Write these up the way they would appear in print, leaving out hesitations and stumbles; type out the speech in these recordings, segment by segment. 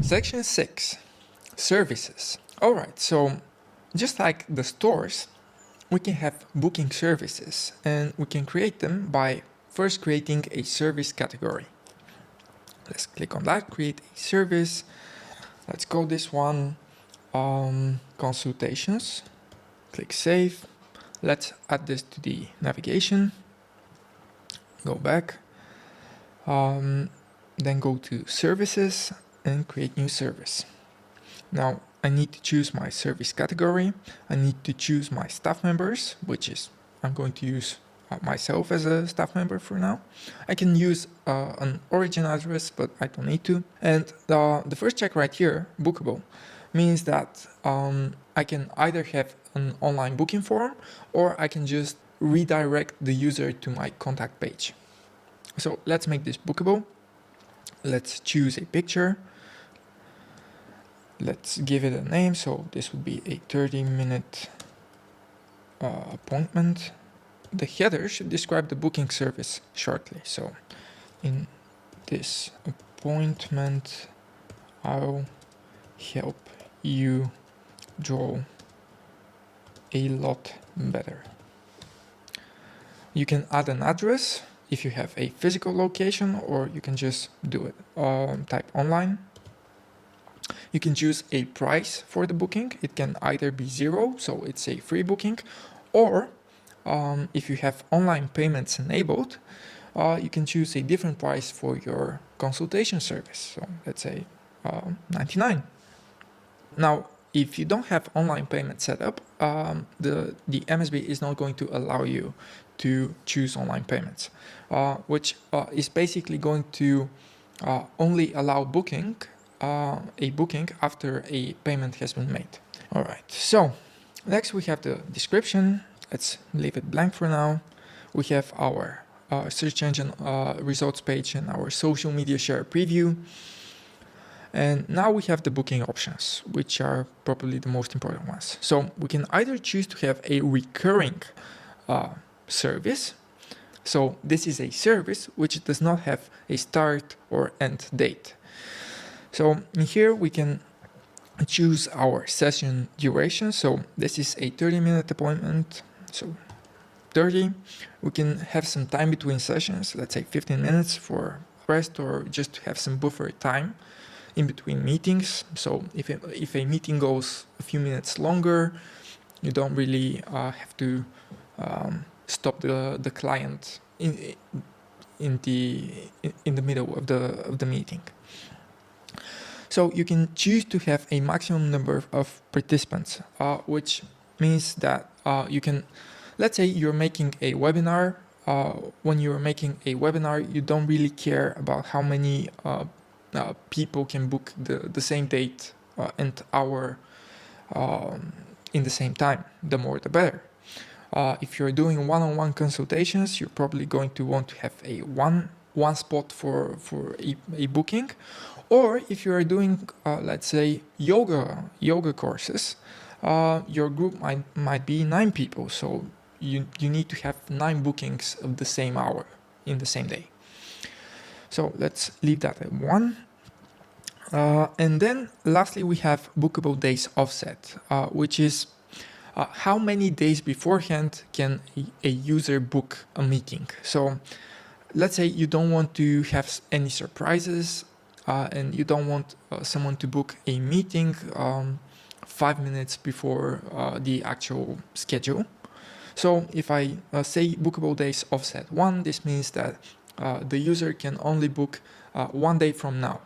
Section 6, services. Alright, so just like the stores, we can have booking services, and we can create them by first creating a service category. Let's click on that, create a service. Let's call this one consultations. Click save. Let's add this to the navigation. Go back. Then go to services and create new service. Now I need to choose my service category. I need to choose my staff members, which is I'm going to use myself as a staff member for now. I can use an origin address, but I don't need to. And the first check right here, bookable, means that I can either have an online booking form, or I can just redirect the user to my contact page. So let's make this bookable. Let's choose a picture. Let's give it a name. So this would be a 30-minute appointment. The header should describe the booking service shortly. So in this appointment, I'll help you draw a lot better. You can add an address if you have a physical location, or you can just do it, type online. You can choose a price for the booking. It can either be 0, so it's a free booking, or if you have online payments enabled, you can choose a different price for your consultation service. So let's say 99. Now, if you don't have online payment set up, the MSB is not going to allow you to choose online payments, which is basically going to only allow a booking after a payment has been made. All right, so next we have the description. Let's leave it blank for now. We have our search engine results page and our social media share preview. And now we have the booking options, which are probably the most important ones. So we can either choose to have a recurring service. So this is a service which does not have a start or end date. So in here we can choose our session duration. So this is a 30-minute appointment. So 30. We can have some time between sessions, let's say 15 minutes for rest, or just to have some buffer time in between meetings. So if a meeting goes a few minutes longer, you don't really have to stop the client in the middle of the meeting. So you can choose to have a maximum number of participants, which means that you can, let's say you're making a webinar. When you're making a webinar, you don't really care about how many people can book the same date and hour in the same time. The more the better. If you're doing one-on-one consultations, you're probably going to want to have a one spot for a booking. Or if you are doing, let's say, yoga courses, your group might be 9 people. So you need to have 9 bookings of the same hour in the same day. So let's leave that at 1. And then lastly, we have bookable days offset, which is how many days beforehand can a user book a meeting. So let's say you don't want to have any surprises, and you don't want someone to book a meeting 5 minutes before the actual schedule. So if I say bookable days offset 1, this means that the user can only book 1 day from now,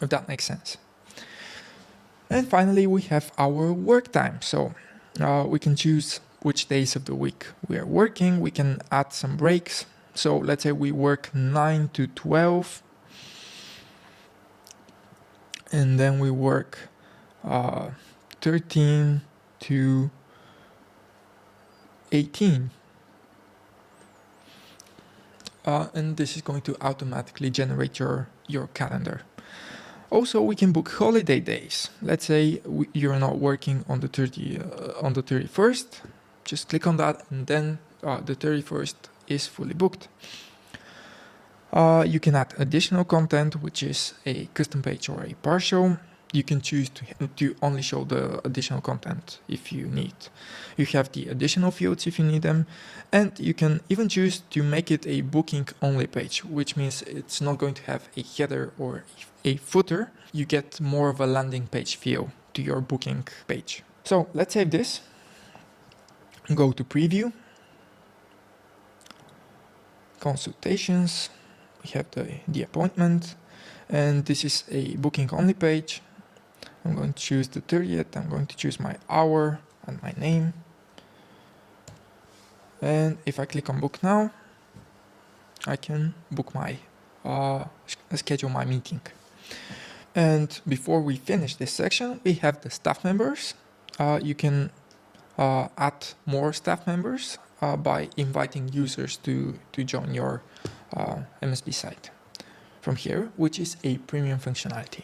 if that makes sense. And finally, we have our work time. So we can choose which days of the week we are working. We can add some breaks. So let's say we work 9 to 12. And then we work 13 to 18. And this is going to automatically generate your calendar. Also, we can book holiday days. Let's say you're not working on the 31st. Just click on that, and then the 31st is fully booked. You can add additional content, which is a custom page or a partial. You can choose to only show the additional content if you need. You have the additional fields if you need them, and you can even choose to make it a booking only page, which means it's not going to have a header or a footer. You get more of a landing page feel to your booking page. So let's save this, go to preview, consultations, we have the appointment, and this is a booking only page. I'm going to choose the 30th, I'm going to choose my hour and my name. And if I click on book now, I can book my, schedule my meeting. And before we finish this section, we have the staff members. You can add more staff members by inviting users to join your MSP site from here, which is a premium functionality.